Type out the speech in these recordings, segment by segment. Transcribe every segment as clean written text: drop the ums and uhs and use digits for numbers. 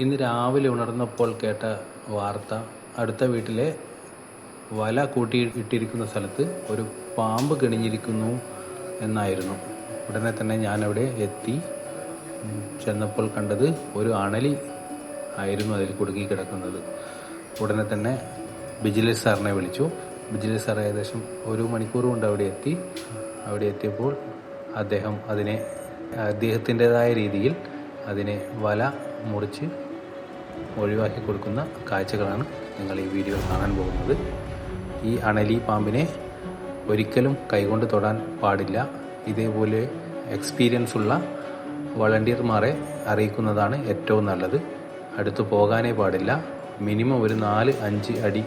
ഇന്ന് രാവിലെ ഉണർന്നപ്പോൾ കേട്ട വാർത്ത അടുത്ത വീട്ടിലെ വല കൂട്ടിയിട്ടിരിക്കുന്ന സ്ഥലത്ത് ഒരു പാമ്പ് കിണിഞ്ഞിരിക്കുന്നു എന്നായിരുന്നു. ഉടനെ തന്നെ ഞാനവിടെ എത്തി. ചെന്നപ്പോൾ കണ്ടത് ഒരു അണലി ആയിരുന്നു അതിൽ കുടുങ്ങി കിടക്കുന്നത്. ഉടനെ തന്നെ വിജിലൻസ് സാറിനെ വിളിച്ചു. വിജിലൻസ് സാർ ഏകദേശം 1 മണിക്കൂർ കൊണ്ട് അവിടെ എത്തി. അവിടെ എത്തിയപ്പോൾ അദ്ദേഹം അദ്ദേഹത്തിൻ്റെതായ രീതിയിൽ അതിനെ വല മുറിച്ച് ഒഴിവാക്കി കൊടുക്കുന്ന കാഴ്ചകളാണ് നിങ്ങൾ ഈ വീഡിയോയിൽ കാണാൻ പോകുന്നത്. ഈ അണലി പാമ്പിനെ ഒരിക്കലും കൈകൊണ്ട് തൊടാൻ പാടില്ല. ഇതേപോലെ എക്സ്പീരിയൻസ് ഉള്ള വളണ്ടിയർമാരെ അറിയിക്കുന്നതാണ് ഏറ്റവും നല്ലത്. അടുത്ത് പോകാനേ പാടില്ല. മിനിമം ഒരു 4-5 അടി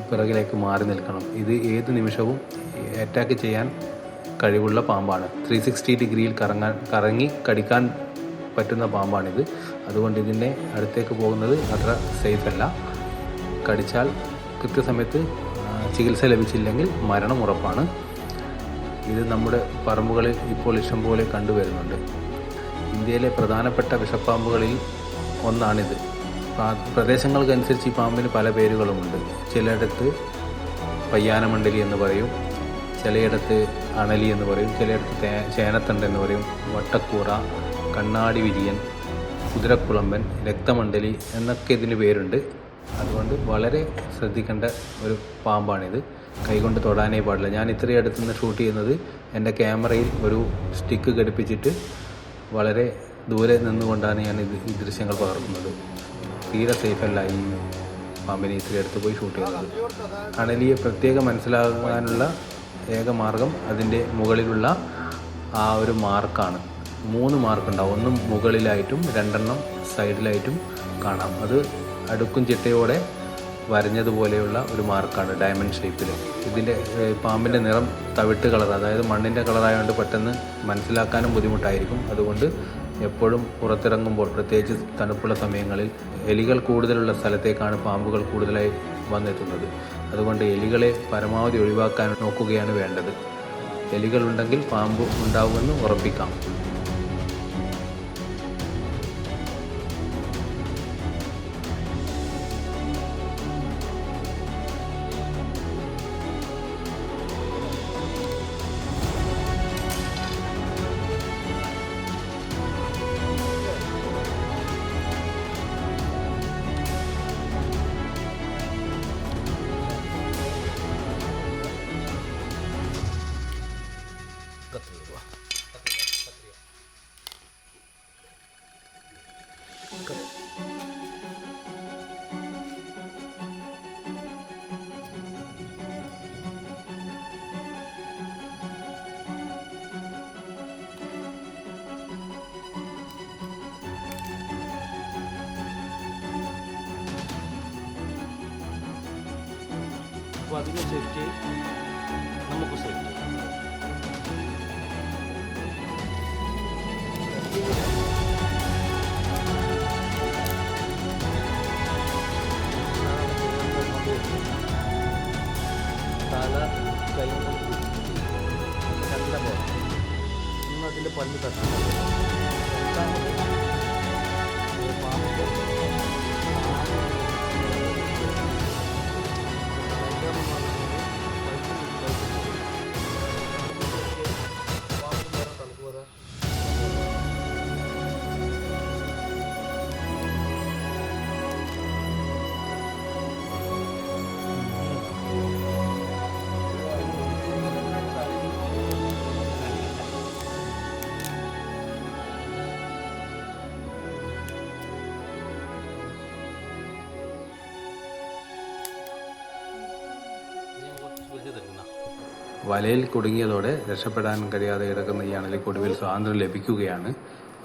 പിറകിലേക്ക് മാറി നിൽക്കണം. ഇത് ഏത് നിമിഷവും അറ്റാക്ക് ചെയ്യാൻ കഴിവുള്ള പാമ്പാണ്. 360 ഡിഗ്രിയിൽ കറങ്ങി കടിക്കാൻ പറ്റുന്ന പാമ്പാണിത്. അതുകൊണ്ട് ഇതിൻ്റെ അടുത്തേക്ക് പോകുന്നത് അത്ര സേഫ് അല്ല. കടിച്ചാൽ കൃത്യസമയത്ത് ചികിത്സ ലഭിച്ചില്ലെങ്കിൽ മരണം ഉറപ്പാണ്. ഇത് നമ്മുടെ പറമ്പുകളിൽ ഇപ്പോൾ ഇഷ്ടംപോലെ കണ്ടുവരുന്നുണ്ട്. ഇന്ത്യയിലെ പ്രധാനപ്പെട്ട വിഷപ്പാമ്പുകളിൽ ഒന്നാണിത്. പ്രദേശങ്ങൾക്കനുസരിച്ച് ഈ പാമ്പിന് പല പേരുകളുമുണ്ട്. ചിലയിടത്ത് പയ്യാനമണ്ഡലി എന്ന് പറയും, ചിലയിടത്ത് അണലി എന്ന് പറയും, ചിലയിടത്ത് ചേനത്തണ്ട് എന്ന് പറയും, വട്ടക്കൂറ, കണ്ണാടി വിരിയൻ, കുതിരക്കുളമ്പൻ, രക്തമണ്ഡലി എന്നൊക്കെ ഇതിന് പേരുണ്ട്. അതുകൊണ്ട് വളരെ ശ്രദ്ധിക്കേണ്ട ഒരു പാമ്പാണിത്. കൈകൊണ്ട് തൊടാനേ പാടില്ല. ഞാൻ ഇത്രയും അടുത്തുനിന്ന് ഷൂട്ട് ചെയ്യുന്നത് എൻ്റെ ക്യാമറയിൽ ഒരു സ്റ്റിക്ക് ഘടിപ്പിച്ചിട്ട് വളരെ ദൂരെ നിന്നുകൊണ്ടാണ് ഞാൻ ഈ ദൃശ്യങ്ങൾ പകർത്തുന്നത്. തീരെ സേഫല്ല ഈ പാമ്പിനെ ഇത്രയും അടുത്ത് പോയി ഷൂട്ട് ചെയ്യുന്നത്. അണലിയെ പ്രത്യേകം മനസ്സിലാകാനുള്ള ഏക മാർഗം അതിൻ്റെ മുകളിലുള്ള ആ ഒരു മാർക്കാണ്. 3 മാർക്കുണ്ടാവും. 1 മുകളിലായിട്ടും 2 സൈഡിലായിട്ടും കാണാം. അത് അടുക്കും ചിട്ടയോടെ വരഞ്ഞതുപോലെയുള്ള ഒരു മാർക്കാണ്, ഡയമണ്ട് ഷേപ്പിൽ. ഇതിൻ്റെ പാമ്പിൻ്റെ നിറം തവിട്ട് കളർ, അതായത് മണ്ണിൻ്റെ കളറായതുകൊണ്ട് പെട്ടെന്ന് മനസ്സിലാക്കാനും ബുദ്ധിമുട്ടായിരിക്കും. അതുകൊണ്ട് എപ്പോഴും പുറത്തിറങ്ങുമ്പോൾ, പ്രത്യേകിച്ച് തണുപ്പുള്ള സമയങ്ങളിൽ, എലികൾ കൂടുതലുള്ള സ്ഥലത്തേക്കാണ് പാമ്പുകൾ കൂടുതലായി വന്നെത്തുന്നത്. അതുകൊണ്ട് എലികളെ പരമാവധി ഒഴിവാക്കാൻ നോക്കുകയാണ് വേണ്ടത്. എലികളുണ്ടെങ്കിൽ പാമ്പ് ഉണ്ടാവുമെന്ന് ഉറപ്പിക്കാം. അപ്പോൾ അതിന് സെറ്റ് നമുക്ക് സെറ്റ് തല കൈ നല്ല പോലെ ഇന്ന് അതിൻ്റെ പല്ല് തട്ടുന്നത്. പാമ്പിൻ്റെ വലയിൽ കുടുങ്ങിയതോടെ രക്ഷപ്പെടാൻ കഴിയാതെ കിടക്കുന്ന ഈ അണലിക്ക് ഒടുവിൽ സ്വാതന്ത്ര്യം ലഭിക്കുകയാണ്.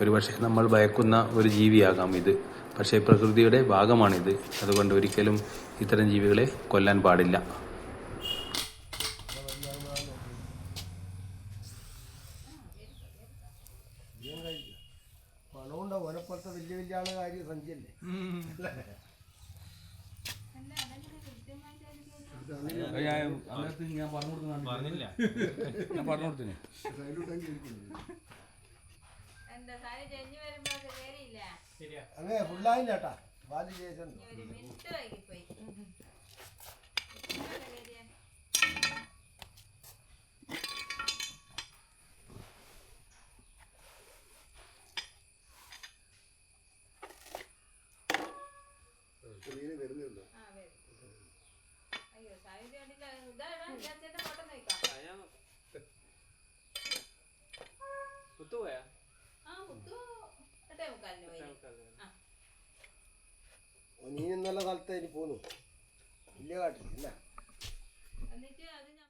ഒരുപക്ഷെ നമ്മൾ ഭയക്കുന്ന ഒരു ജീവിയാകാം ഇത്, പക്ഷേ പ്രകൃതിയുടെ ഭാഗമാണിത്. അതുകൊണ്ട് ഒരിക്കലും ഇത്തരം ജീവികളെ കൊല്ലാൻ പാടില്ല. ഞാൻ പറഞ്ഞില്ല, ഞാൻ പറഞ്ഞു കൊടുത്തിനെ. എന്താ സാരി ചെഞ്ഞു വരുമ്പോ കേറിയില്ല. അങ്ങനെ ഫുള്ളായില്ല കേട്ടാ ബാലി ചെയ്തിട്ടുണ്ട്. ഒരു മിനിറ്റ് വൈകിപ്പോയി. ആ, വരും. അയ്യോ സായുധ ഇതാണ് ചേട്ടൻ ഫോട്ടോ നോക്കാം. കുത്തുപോയാ ആ മുത്തു 8:45 പോയി. ആ നീ ഇന്നലെ കാലത്ത് ഇനി പോന്നു വലിയ കാട്ടിൽ ഇല്ല. എന്നിട്ട്